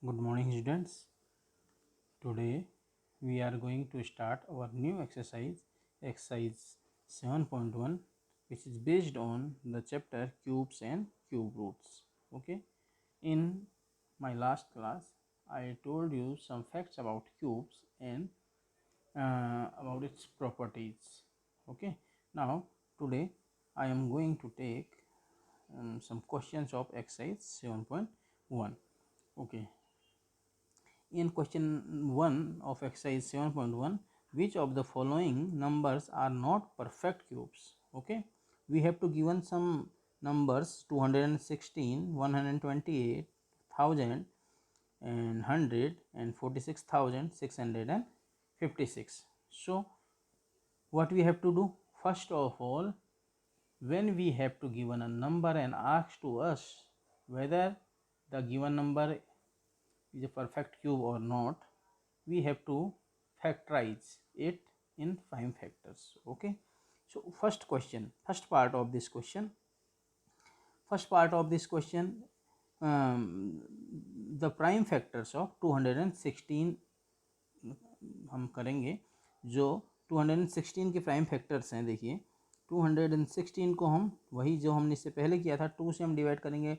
Good morning, students. Today we are going to start our new exercise 7.1, which is based on the chapter cubes and cube roots. Okay, in my last class, I told you some facts about cubes and about its properties. Okay, now today I am going to take some questions of exercise 7.1. Okay, in question 1 of exercise 7.1, which of the following numbers are not perfect cubes? Okay, we have to given some numbers 216, 128, 1000 and 100 and 46,656. So what we have to do? First of all, when we have to given a number and ask to us whether the given number is a perfect cube or not, we have to factorize it in prime factors. Okay, so first part of this question, the prime factors of 216 हम करेंगे. जो 216 के prime factors हैं, देखिए 216 को हम वही जो हमने इससे पहले किया था 2 से हम डिवाइड करेंगे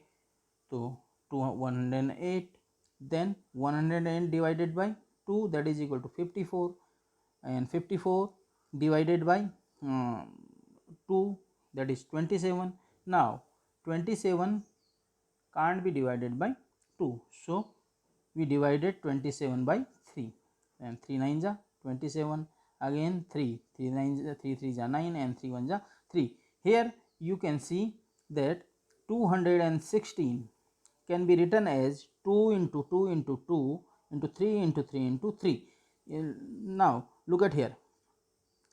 तो 108, then 108 divided by 2, that is equal to 54, and 54 divided by 2, that is 27. Now 27 can't be divided by 2, so we divided 27 by 3, and 3 9 ja 27, again 3 9 3 3 ja 9, and 3 1 ja 3. Here you can see that 216 can be written as 2 into 2 into 2 into 3 into 3 into 3. Now look at here,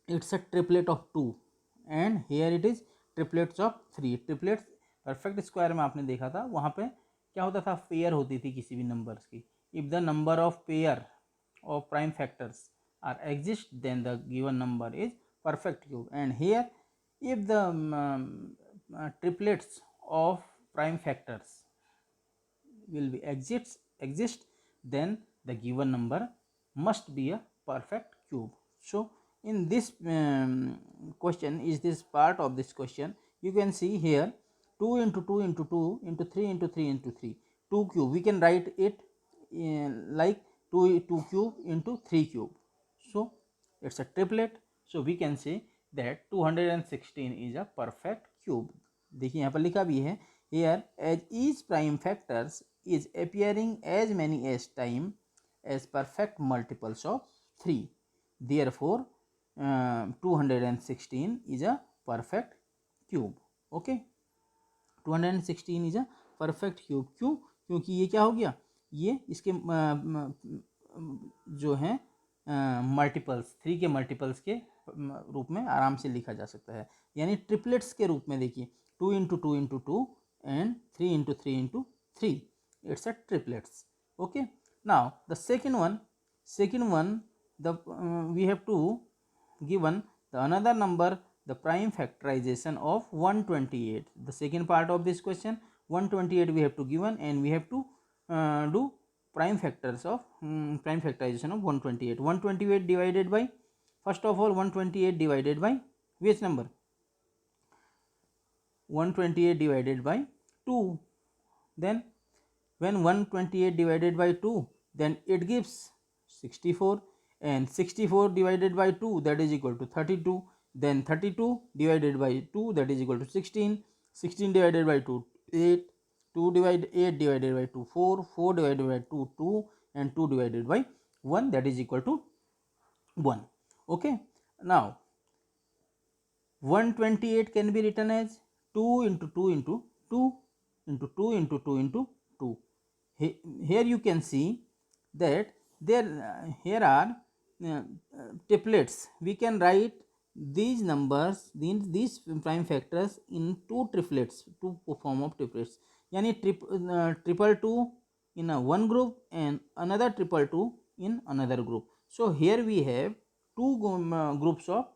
it's a triplet of 2 and here it is triplets of 3. triplets perfect square में आपने देखा था, वहाँ पे क्या होता था, pair होती थी किसी भी नंबर्स की. If the number of pair of prime factors are exist then the given number is perfect cube, and here if the triplets of prime factors will be exist, then the given number must be a perfect cube. So in this question, is this part of this question, you can see here 2 into 2 into 2 into 3 into 3 into 3, 2 cube, we can write it like 2 cube into 3 cube, so it's a triplet. So we can say that 216 is a perfect cube. देखिए यहाँ पर लिखा भी है, here as each prime factors is appearing as many as time as perfect multiples of 3, therefore 216 is a perfect cube. Okay, 216 is a perfect cube. क्यों? क्योंकि ये क्या हो गया, ये इसके जो हैं मल्टीपल्स, 3 के मल्टीपल्स के रूप में आराम से लिखा जा सकता है, यानी ट्रिपलेट्स के रूप में. देखिए 2 into 2 into 2 and 3 into 3 into 3, it's a triplets. Okay, now the second one the we have to given the another number, the prime factorization of 128. The second part of this question, 128 we have to given, and we have to do prime factors of prime factorization of 128. 128 divided by, first of all 128 divided by which number, 128 divided by 2. Then when 128 divided by 2, then it gives 64, and 64 divided by 2, that is equal to 32. Then 32 divided by 2, that is equal to 16. 16 divided by 2, 8. 8 divided by 2, 4. 4 divided by 2, 2, and 2 divided by 1, that is equal to 1. Okay, now 128 can be written as 2 into 2 into 2 into 2 into 2 into 2. Here you can see that here are triplets. We can write these numbers, these prime factors in two triplets, two form of triplets, yani triple 2 in a one group and another triple 2 in another group. So here we have two groups of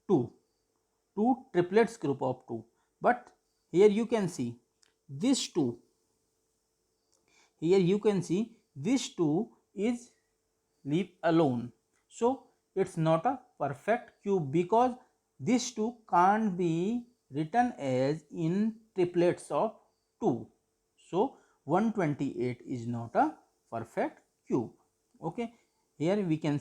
2 triplets group of 2, but here you can see this 2, here you can see this 2 is leave alone. So it's not a perfect cube because this 2 can't be written as in triplets of 2. So 128 is not a perfect cube. Okay, here we can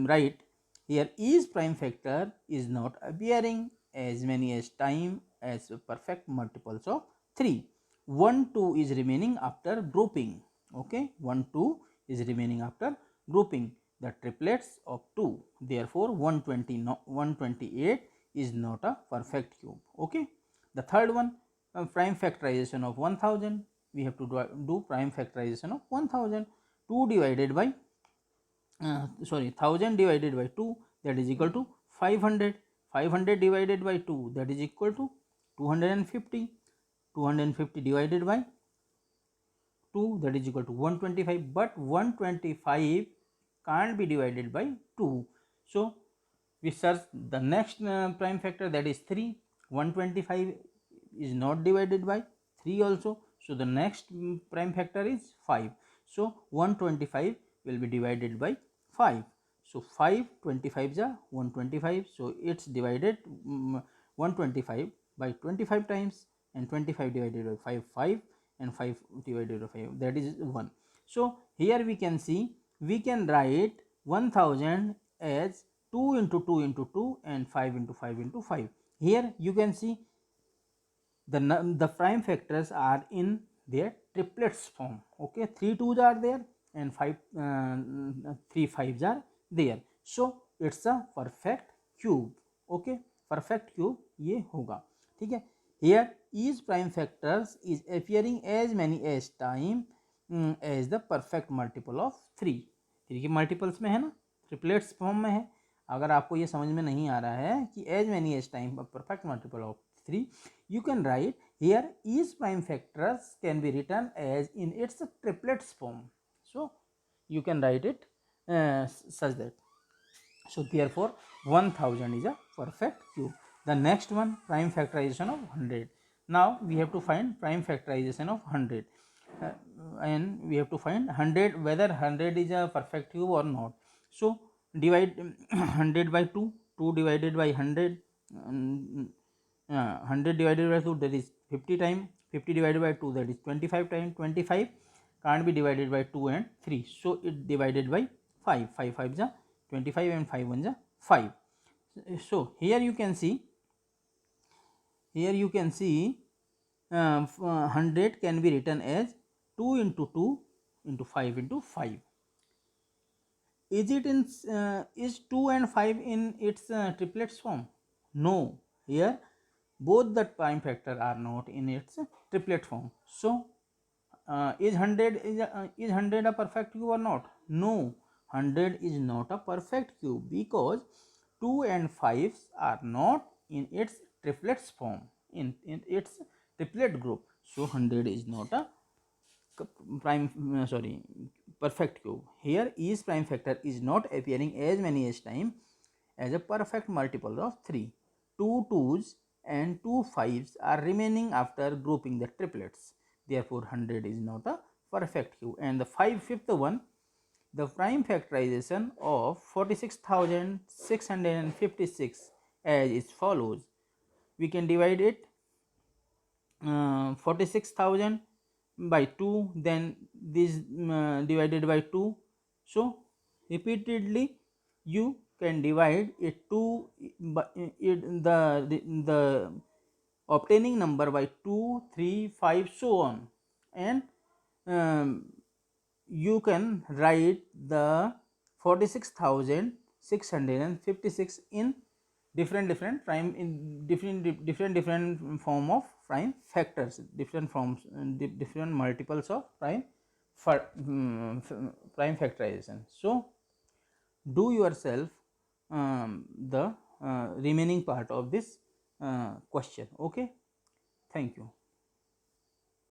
write here is prime factor is not appearing as many as time as perfect multiples of 3. 1 2 is remaining after grouping. Okay, 1 2 is remaining after grouping the triplets of 2. Therefore 128 is not a perfect cube. Okay, the third one, prime factorization of 1000. We have to do prime factorization of 1000. 2 divided by 1000 divided by 2, that is equal to 500. 500 divided by 2, that is equal to 250. 250 divided by 2, that is equal to 125, but 125 can't be divided by 2. So we search the next prime factor, that is 3. 125 is not divided by 3 also, so the next prime factor is 5. So 125 will be divided by 5. So 5 25s are 125, so it's divided 125 by 25 times, and 25 divided by 5 5, and 5 divided by 5, that is 1. So here we can see we can write 1000 as 2 into 2 into 2 and 5 into 5 into 5. Here you can see the prime factors are in their triplets form. Okay, 3 2s are there and 3 5s are there, so it's a perfect cube. Okay, perfect cube ये होगा. ठीक है, here each prime factors is appearing as many as time as the perfect multiple of 3. 3 के multiples में है ना, triplets form में है. अगर आपको ये समझ में नहीं आ रहा है कि as many as time perfect multiple of 3, you can write here each prime factors can be written as in its triplets form. So you can write it such that. So therefore 1000 is a perfect cube. The next one, prime factorization of 100. Now we have to find prime factorization of 100 and we have to find 100 whether 100 is a perfect cube or not. So divide 100 by 2, 2 divided by 100, 100 divided by 2, that is 50 time. 50 divided by 2, that is 25 time. 25 can't be divided by 2 and 3, so it divided by 5. 5 5 is 25 and 5 1 is 5. So here you can see 100 can be written as 2 into 2 into 5 into 5. Is it in is 2 and 5 in its triplets form? No, here both the prime factor are not in its triplet form. So is 100 a perfect cube or not? No, 100 is not a perfect cube because 2 and 5 are not in its triplets form, in its triplet group. So 100 is not a perfect cube. Here each prime factor is not appearing as many as time as a perfect multiple of 3. 2 2s and 2 5s are remaining after grouping the triplets. Therefore 100 is not a perfect cube. And the fifth one, the prime factorization of 46,656 as is follows. We can divide it 46,000 by 2, then this divided by 2. So repeatedly you can divide it to the obtaining number by 2 3 5 so on, and you can write the 46,656 in different prime in different form of prime factors, different forms, different multiples of prime prime factorization. So do yourself the remaining part of this question. Okay, thank you.